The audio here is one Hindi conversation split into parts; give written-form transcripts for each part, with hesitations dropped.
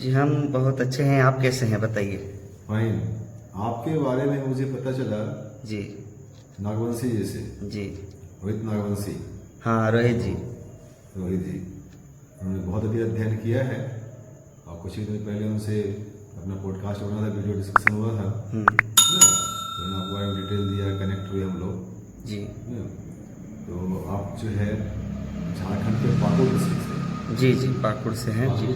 जी हम बहुत अच्छे हैं, आप कैसे हैं बताइए। फाइन। आपके बारे में मुझे पता चला जी नागवंशी जैसे जी। रोहित नागवंशी। हाँ रोहित जी। रोहित जी उन्होंने बहुत अधिक अध्ययन किया है और कुछ ही दिन पहले उनसे अपना पॉडकास्ट बना था, वीडियो डिस्कशन हुआ था ना, तो उन्होंने आपको बारे में डिटेल दिया, कनेक्ट हुए हम लोग जी ना। तो आप जो है झारखंड के पाकुड़ डिस्ट्रिक्ट से। जी जी पाकुड़ से हैं जी।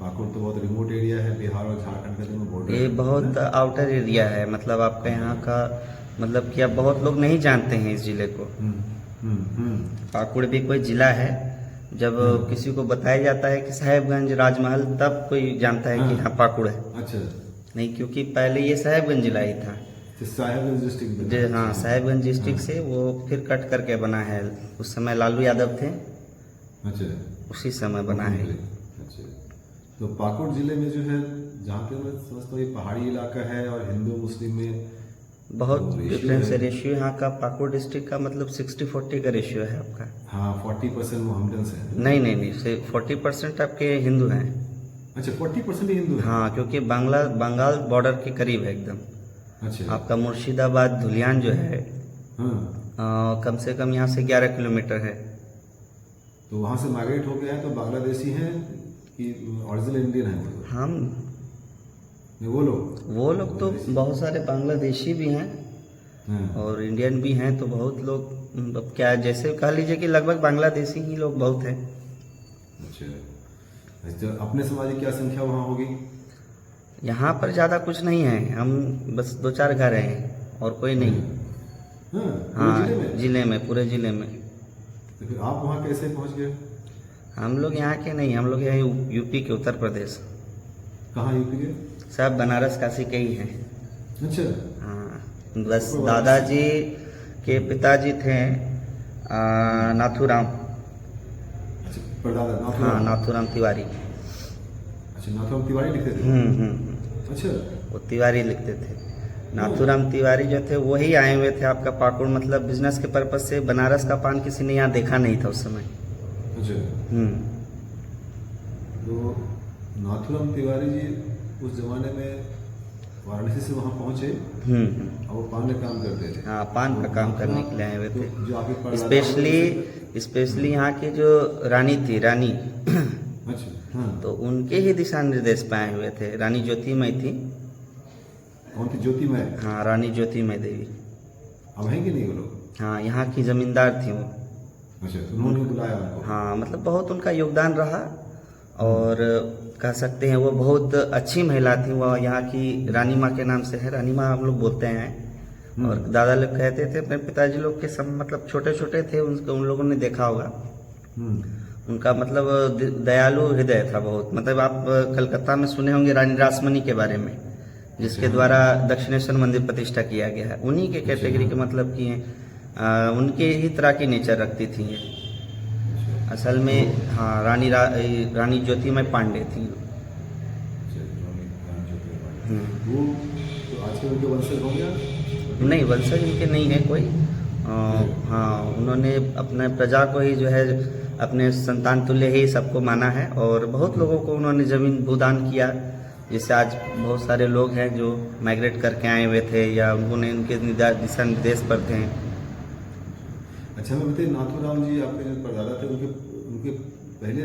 पाकुड़ तो बहुत रिमोट एरिया है, बिहार और झारखंड के दोनों बॉर्डर ये है बहुत ना? आउटर एरिया है, मतलब आपका यहाँ का मतलब कि अब बहुत लोग नहीं जानते हैं इस जिले को। पाकुड़ भी कोई जिला है, जब किसी को बताया जाता है कि साहेबगंज राजमहल तब कोई जानता है कि हाँ पाकुड़ है। अच्छा। नहीं, क्योंकि पहले ये साहेबगंज जिला ही था। तो साहेबगंज डिस्ट्रिक्ट में जो हाँ साहेबगंज डिस्ट्रिक्ट से वो फिर कट करके बना है। उस समय लालू यादव थे, अच्छा उसी समय बना है। अच्छा। तो पाकुड़ जिले में जो है, जहाँ पे मैं समझता हूँ ये पहाड़ी इलाका है और हिंदू मुस्लिम में बहुत तो ratio डिफरेंस है। है। रेशियो यहाँ का पाकुड़ डिस्ट्रिक्ट का मतलब 60-40 का रेशियो है आपका। हाँ 40% मोहम्मदन्स हैं। नहीं नहीं नहीं, से 40% आपके हिंदू हैं। अच्छा 40% हिंदू हैं। हाँ, क्योंकि बंगाल बॉर्डर के करीब है एकदम। अच्छा। आपका मुर्शिदाबाद धुलियान जो है हाँ कम से कम यहाँ से 11 किलोमीटर है। तो वहाँ से माइग्रेट हो गया है, तो बांग्लादेशी हैं कि ओरिजिनल इंडियन है वो लोग? हम नहीं, वो लोग तो बहुत सारे बांग्लादेशी भी हैं हाँ। और इंडियन भी हैं। तो बहुत लोग अब क्या जैसे कह लीजिए कि लगभग बांग्लादेशी ही लोग बहुत हैं। अच्छा, अपने समाज की क्या संख्या वहाँ होगी? यहाँ पर ज़्यादा कुछ नहीं है, हम बस 2-4 घर हैं और कोई नहीं। हाँ हाँ पूरे जिले में? जिले में, पूरे जिले में। तो फिर आप वहाँ कैसे पहुँच गए? हम लोग यहाँ के नहीं, हम लोग यहाँ यूपी के, उत्तर प्रदेश। कहाँ यूपी के? सब बनारस काशी के ही हैं। अच्छा। हाँ, बस दादाजी के पिताजी थे नाथूराम। अच्छा परदादा हाँ नाथुराम। नाथूराम तिवारी। अच्छा नाथुराम तिवारी लिखते थे? अच्छा। वो तिवारी लिखते थे। नाथूराम तिवारी जो थे वही आए हुए थे आपका पाकुड़, मतलब बिजनेस के पर्पज से। बनारस का पान किसी ने यहाँ देखा नहीं था उस समय। अच्छा। तो नाथुराम तिवारी जी उस जमाने में वाराणसी से वहाँ पहुँचे और वो पान का काम करते थे। हाँ, पान का काम करने के लिए आए हुए तो थे। जो आपके परदादा स्पेशली यहाँ की जो रानी थी, रानी अच्छा हाँ। तो उनके ही दिशा निर्देश पे आए हुए थे। रानी ज्योतिमय थी। कौन थी? ज्योतिमय? हाँ रानी ज्योतिमय देवी। अब हैं कि नहीं वो लोग? हाँ यहाँ की जमींदार थी वो। अच्छा तो उन्होंने बुलाया उनको? हाँ मतलब बहुत उनका योगदान रहा और कह सकते हैं वो बहुत अच्छी महिला थी। वो यहाँ की रानी माँ के नाम से है, रानी माँ हम लोग बोलते हैं। और दादा लोग कहते थे अपने पिताजी लोग के सब, मतलब छोटे छोटे थे उन लोगों ने देखा होगा। उनका मतलब दयालु हृदय था बहुत। मतलब आप कलकत्ता में सुने होंगे रानी रासमणी के बारे में, जिसके द्वारा दक्षिणेश्वर मंदिर प्रतिष्ठा किया गया है। उन्हीं के कैटेगरी के मतलब कि उनके ही तरह की नेचर रखती थी ये असल में। हाँ रानी ज्योतिमय पांडे थी। वो तो आज के उनके वंशज होंगे? नहीं, वंशज इनके नहीं है कोई। हाँ उन्होंने अपने प्रजा को ही जो है अपने संतान तुल्य ही सबको माना है और बहुत लोगों को उन्होंने जमीन भूदान किया, जिससे आज बहुत सारे लोग हैं जो माइग्रेट करके आए हुए थे या उन्होंने उनके दिशा निर्देश पर थे। अच्छा मैं बताइए, नाथुराम जी आपके जो परदादा थे उनके उनके पहले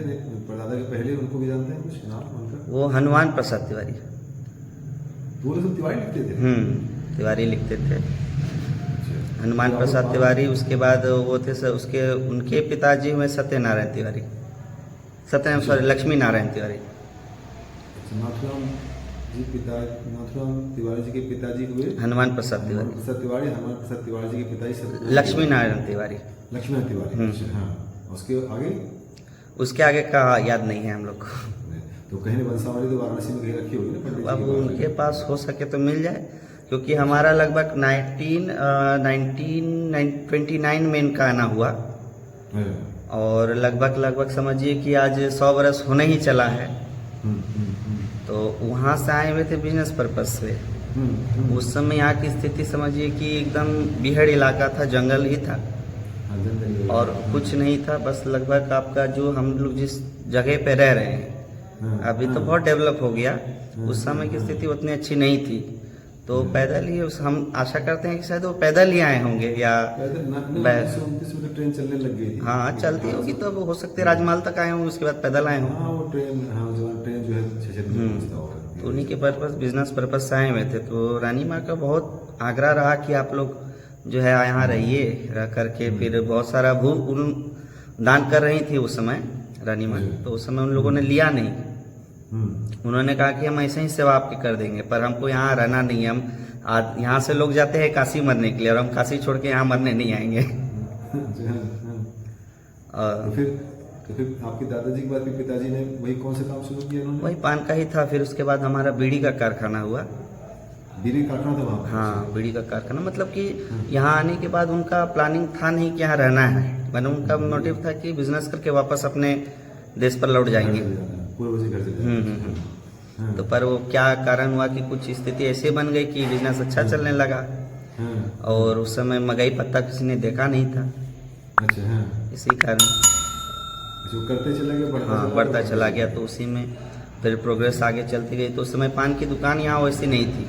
परदादा के पहले उनको भी जानते हैं कुछ नाम उनका? वो हनुमान प्रसाद तिवारी। वो लोग सब तिवारी लिखते थे? तिवारी लिखते थे, हनुमान प्रसाद तिवारी। उसके बाद वो थे उसके उनके पिताजी हुए सत्यनारायण तिवारी, लक्ष्मी नारायण तिवारी। नाथुराम तिवारी जी के पिताजी हुए हनुमान प्रसाद तिवारी। हनुमान प्रसाद तिवारी जी के पिताजी लक्ष्मी नारायण तिवारी। लक्ष्मी नारायण तिवारी। हाँ उसके आगे का याद नहीं है हम लोग को। तो कहीं ने वंशावली तो वाराणसी में कहीं रखी होगी ना पंडित जी? अब उनके पास हो सके तो मिल जाए, क्योंकि हमारा लगभग 1929 में इनका आना हुआ और लगभग समझिए कि आज 100 वर्ष होने ही चला है। तो वहाँ से आए हुए थे बिजनेस पर्पज से। उस समय यहाँ की स्थिति समझिए कि एकदम बीहड़ इलाका था, जंगल ही था और कुछ नहीं था। बस लगभग आपका जो हम लोग जिस जगह पे रह रहे हैं हाँ, अभी तो हाँ। बहुत डेवलप हो गया। उस समय की स्थिति उतनी अच्छी नहीं थी, तो पैदल ही हम आशा करते हैं कि शायद वो पैदल ही आए होंगे या पैदल नहीं, बै- 1929 में तो ट्रेन चलने लग गई थी। हाँ चलती होगी तो अब हो सकते हैं राजमहल तक आए हों, उसके बाद पैदल आए हों। हाँ वो ट्रेन, हाँ ट्रेन जो है 6 दिन में पहुंचता होगा। तो उन्हीं के पर्पस, बिजनेस पर्पस से आए हुए थे। तो रानी माँ का बहुत आग्रह रहा कि आप लोग जो है यहाँ रहिए, रह करके फिर बहुत सारा भू दान कर रही थी उस समय रानी माँ। तो उस समय उन लोगों ने लिया नहीं, उन्होंने कहा कि हम ऐसे ही सेवा आपकी कर देंगे, पर हमको यहाँ रहना नहीं है। हम आज यहाँ से लोग जाते हैं काशी मरने के लिए, और हम काशी छोड़ के यहाँ मरने नहीं आएंगे। और तो फिर आपके दादाजी के बाद फिर पिताजी ने वही कौन सा काम शुरू किया उन्होंने? वही पान का ही था। फिर उसके बाद हमारा बीड़ी का कारखाना हुआ। बीड़ी काटना था वहाँ? हाँ, बीड़ी का कारखाना, मतलब कि यहाँ आने के बाद उनका प्लानिंग था नहीं कि यहाँ रहना है, मैंने उनका मोटिव था कि बिजनेस करके वापस अपने देश पर लौट जाएंगे। पूर्व से घर से जाना। तो पर वो क्या कारण हुआ कि कुछ स्थिति ऐसे बन गई कि बिजनेस अच्छा चलने लगा, और उस समय मगई पत्ता किसी ने देखा नहीं था। अच्छा, हाँ। इसी कारण जो करते चले गए, बढ़ता चला गया। तो उसी में फिर प्रोग्रेस आगे चलती गई। तो उस समय पान की दुकान यहाँ वैसी नहीं थी।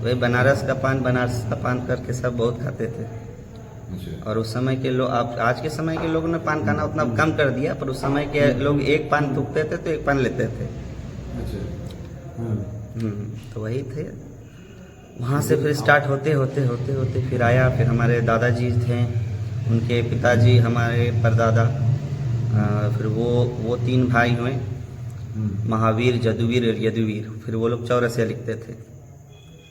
वही बनारस का पान करके सब बहुत खाते थे। और उस समय के लोग, अब आज के समय के लोगों ने पान खाना उतना कम कर दिया, पर उस समय के लोग एक पान थूकते थे तो एक पान लेते थे। तो वही थे। वहाँ से फिर स्टार्ट होते होते फिर आया। फिर हमारे दादाजी थे, उनके पिताजी हमारे परदादा, फिर वो 3 भाई हुए, महावीर, जदुवीर और यदुवीर। फिर वो लोग चौरसिया लिखते थे।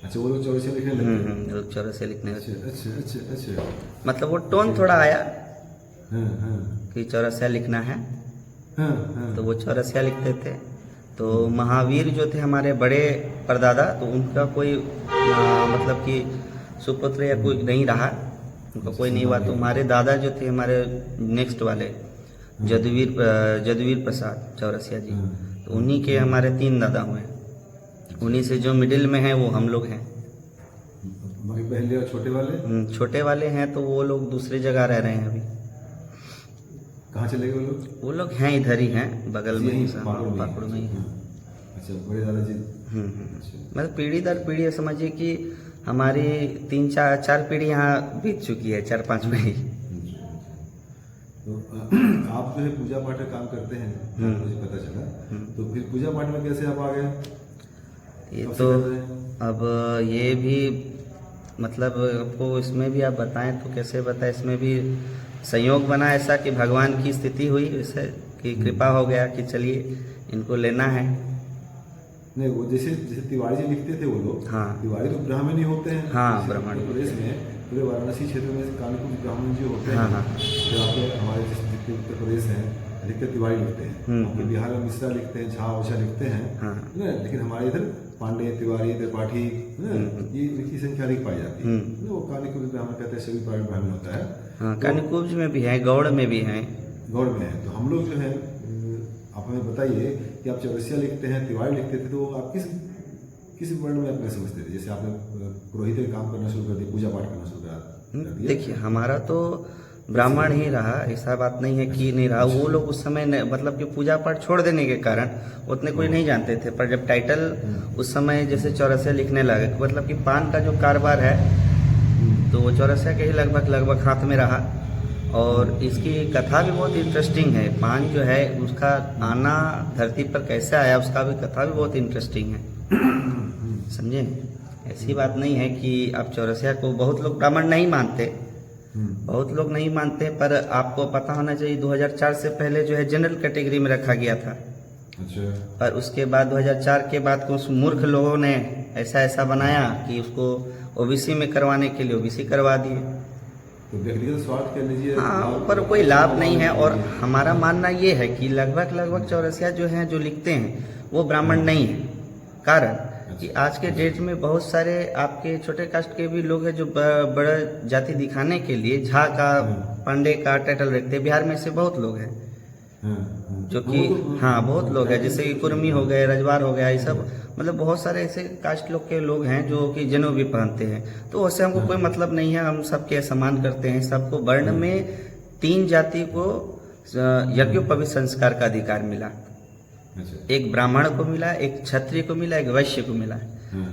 अच्छा, वो लोग चौरसिया लिखने लगे? लोग चौरसिया लिखने लगे। अच्छा। मतलब वो टोन थोड़ा आया हाँ। कि चौरसिया लिखना है, हाँ। तो वो चौरसिया लिखते थे। तो महावीर जो थे हमारे बड़े परदादा, तो उनका कोई मतलब कि सुपुत्र या कोई नहीं रहा, उनका कोई नहीं हुआ। तो हमारे दादा जो थे, हमारे नेक्स्ट वाले जदुवीर प्रसाद चौरसिया जी, तो उन्हीं के हमारे 3 दादा हुए। उन्हीं से जो मिडिल में है वो हम लोग हैं। पहले और छोटे वाले? छोटे वाले हैं तो वो लोग दूसरी जगह रह रहे हैं अभी। कहाँ चले गए वो लोग? वो लोग हैं इधर ही हैं, बगल में ही, पाकुड़ में ही हैं। अच्छा, बड़े दादाजी। मतलब पीढ़ी दर पीढ़ी समझिए कि हमारी 3-4 पीढ़ी यहाँ बीत चुकी है, 4-5 पीढ़ी। तो आप जो है पूजा पाठ का काम करते हैं, मुझे पता चला। तो फिर पूजा पाठ में कैसे आप आ गए? ये तो अब ये भी मतलब आपको इसमें भी आप बताएं तो कैसे बताएं। इसमें भी संयोग बना ऐसा कि भगवान की स्थिति हुई वैसे कि कृपा हो गया कि चलिए इनको लेना है। नहीं, वो जैसे तिवारी जी लिखते थे वो लोग। हाँ, तिवारी तो ब्राह्मण ही होते हैं। हाँ, ब्राह्मण प्रदेश में, पूरे वाराणसी क्षेत्र में कानपुर ब्राह्मण जी होते हैं। हाँ। जो आपके हमारे जितने उत्तर प्रदेश हैं अधिकतर तिवारी लिखते हैं। आपके बिहार में मिश्रा लिखते हैं, झा ओझा लिखते हैं, लेकिन हमारे इधर पांडे, तिवारी, त्रिपाठी, ये इनकी संख्या अधिक पाई जाती है। वो कानिकुब्ज ब्राह्मण कहते हैं, सभी ब्राह्मण होता है। हाँ, कानिकुब्ज में भी है, गौड़ में भी है। गौड़ में है। तो हम लोग जो है, आप हमें बताइए कि आप चौरसिया लिखते हैं, तिवारी लिखते थे, तो आप किस वर्ण में अपने समझते थे? जैसे आपने पुरोहित का काम करना शुरू कर दिया, पूजा पाठ करना शुरू कर दिया। देखिए, हमारा तो ब्राह्मण ही रहा, ऐसा बात नहीं है कि नहीं रहा। वो लोग उस समय मतलब कि पूजा पाठ छोड़ देने के कारण उतने कोई नहीं जानते थे। पर जब टाइटल उस समय जैसे चौरसिया लिखने लगे, मतलब कि पान का जो कारोबार है तो वो चौरसिया के ही लगभग हाथ में रहा। और इसकी कथा भी बहुत इंटरेस्टिंग है। पान जो है उसका आना धरती पर कैसे आया, उसका भी कथा भी बहुत इंटरेस्टिंग है, समझे। ऐसी बात नहीं है कि आप चौरसिया को, बहुत लोग ब्राह्मण नहीं मानते, बहुत लोग नहीं मानते, पर आपको पता होना चाहिए 2004 से पहले जो है जनरल कैटेगरी में रखा गया था। अच्छा। पर उसके बाद 2004 के बाद कुछ मूर्ख लोगों ने ऐसा बनाया कि उसको ओबीसी में करवाने के लिए ओबीसी करवा दिए। तो व्यक्तिगत स्वार्थ कह लीजिए। हाँ, पर कोई लाभ नहीं है। और हमारा मानना ये है कि लगभग चौरसिया जो हैं, जो लिखते हैं, वो ब्राह्मण नहीं है। कारण कि आज के डेट में बहुत सारे आपके छोटे कास्ट के भी लोग हैं जो बड़ा जाति दिखाने के लिए झा का, पांडे का टाइटल रखते हैं। बिहार में से बहुत लोग हैं जो कि, हाँ, बहुत लोग हैं, जैसे कि कुर्मी हो गए, रजवार हो गया, ये सब मतलब बहुत सारे ऐसे कास्ट लोग के लोग हैं जो कि जनेऊ भी पहनते हैं। तो उससे हमको कोई मतलब नहीं है, हम सबके सम्मान करते हैं। सबको वर्ण में 3 जाति को यज्ञोपवीत संस्कार का अधिकार मिला। अच्छा। एक ब्राह्मण को मिला, एक क्षत्रिय को मिला, एक वैश्य को मिला।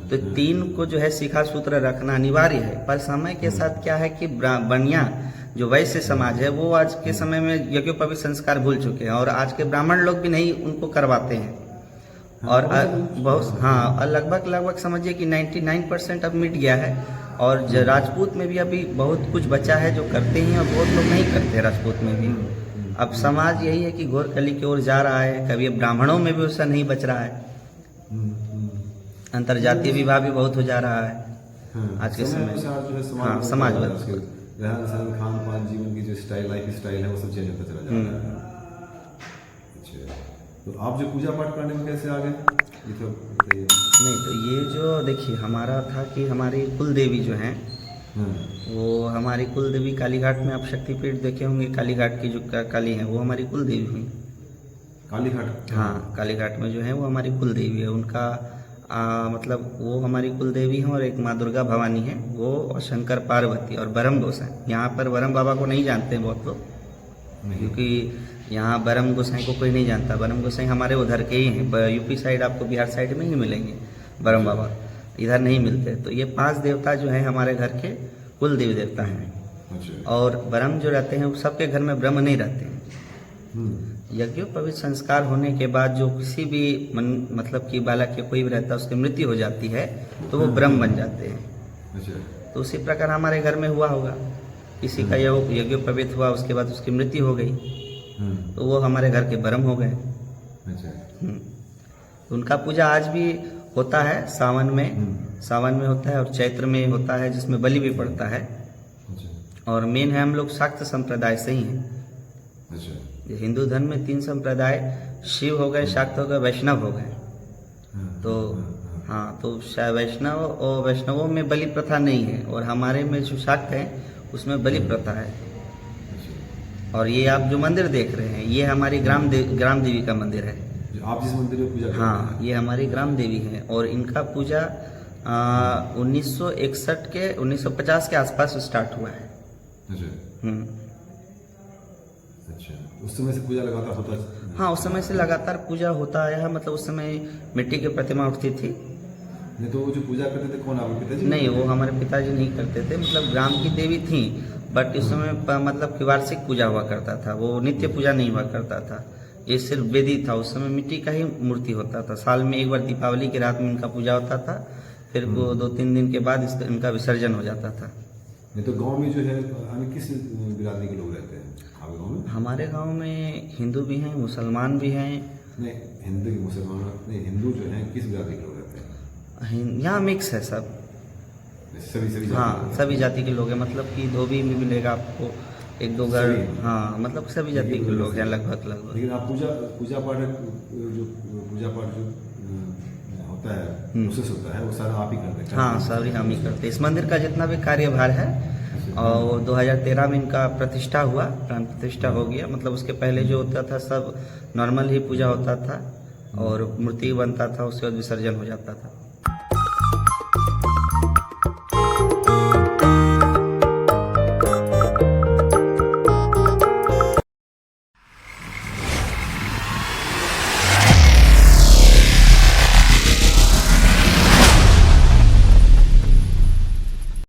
तो तीन को जो है शिखा सूत्र रखना अनिवार्य है। पर समय के साथ क्या है कि बनिया जो वैश्य समाज है वो आज के समय में यज्ञोपवीत संस्कार भूल चुके हैं और आज के ब्राह्मण लोग भी नहीं उनको करवाते हैं। और बहुत हाँ, और लगभग समझिए कि 99% अब मिट गया है। और राजपूत में भी अभी बहुत कुछ बचा है जो करते हैं और बहुत लोग नहीं करते राजपूत में भी। अब समाज यही है कि घोर कली की ओर जा रहा है। कभी ब्राह्मणों में भी उसका नहीं बच रहा है। अंतरजातीय विवाह भी बहुत हो जा रहा है आज के समय। हाँ, समाज रहन सहन खान पान जीवन की जो स्टाइल लाइफ स्टाइल है वो सब चेंज होता चला जा रहा है। अच्छा, तो आप जो पूजा पाठ करने में कैसे आ गए? ये तो नहीं, तो ये जो देखिए हमारा था कि हमारी कुल देवी जो हैं वो हमारी कुल देवी कालीघाट में आप शक्तिपीठ देखे होंगे। कालीघाट की जो काली है वो हमारी कुल देवी हुई। कालीघाट? हाँ, कालीघाट में जो है वो हमारी कुल देवी है। उनका मतलब वो हमारी कुल देवी हैं। और एक माँ दुर्गा भवानी है वो, और शंकर पार्वती और बरम गोसाई। यहाँ पर बरम बाबा को नहीं जानते हैं बहुत लोग, क्योंकि यहाँ बरम गोसाई को कोई नहीं जानता। बरम गोसाई हमारे उधर के ही हैं। यूपी साइड आपको बिहार साइड में ही मिलेंगे बरम बाबा, इधर नहीं मिलते। तो ये 5 देवता जो हैं हमारे घर के कुल देवी देवता हैं। और ब्रह्म जो रहते हैं वो सबके घर में ब्रह्म नहीं रहते हैं। यज्ञोपवीत संस्कार होने के बाद जो किसी भी मतलब कि बालक के कोई भी रहता है उसकी मृत्यु हो जाती है तो वो ब्रह्म बन जाते हैं। तो उसी प्रकार हमारे घर में हुआ होगा, किसी का यज्ञोपवीत हुआ, उसके बाद उसकी मृत्यु हो गई तो वो हमारे घर के ब्रह्म हो गए। उनका पूजा आज भी होता है सावन में होता है और चैत्र में होता है, जिसमें बलि भी पड़ता है। और मेन है हम लोग शाक्त संप्रदाय से ही हैं। हिंदू धर्म में 3 संप्रदाय शिव हो गए, शाक्त हो गए, वैष्णव हो गए। तो हाँ, तो वैष्णव और वैष्णवों में बलि प्रथा नहीं है और हमारे में जो शाक्त है उसमें बलि प्रथा है। और ये आप जो मंदिर देख रहे हैं ये हमारी ग्राम देवी का मंदिर है। आप जिस मंदिर में पूजा करते हैं? हाँ, ये हमारी ग्राम देवी है और इनका पूजा 1950 के आसपास स्टार्ट हुआ है। अच्छा, उस समय से पूजा लगातार होता है? हाँ, उस समय से लगातार पूजा होता आया है। मतलब उस समय मिट्टी की प्रतिमा उठती थी। नहीं तो वो जो पूजा करते थे कौन, आपके पिताजी? नहीं, वो हमारे पिताजी नहीं करते थे। मतलब ग्राम की देवी थी बट इस समय मतलब कि वार्षिक पूजा हुआ करता था, वो नित्य पूजा नहीं हुआ करता था। ये सिर्फ वेदी था। उस समय मिट्टी का ही मूर्ति होता था। साल में एक बार दीपावली की रात में इनका पूजा होता था, फिर वो 2-3 दिन के बाद इनका विसर्जन हो जाता था। नहीं तो गांव में जो है किस बिरादरी के लोग रहते हैं आपके गांव में? हमारे गांव में हिंदू भी हैं, मुसलमान भी हैं। नहीं, हिंदू के मुसलमान नहीं, हिंदू जो हैं किस बिरादरी के लोग रहते हैं? यहाँ मिक्स है सब, सभी हाँ, सभी जाति के लोग हैं। मतलब कि धोबी में मिलेगा आपको 1-2 घर। हाँ, मतलब सभी जाति के लोग हैं लगभग। लेकिन आप पूजा पाठ जो होता है, प्रोसेस होता है, वो सारा आप ही करते हैं? हाँ, सारी हम ही करते हैं। इस मंदिर का जितना भी कार्यभार है और 2013 में इनका प्रतिष्ठा हुआ, प्राण प्रतिष्ठा हो गया। मतलब उसके पहले जो होता था सब नॉर्मल ही पूजा होता था और मूर्ति बनता था, उसके बाद विसर्जन हो जाता था।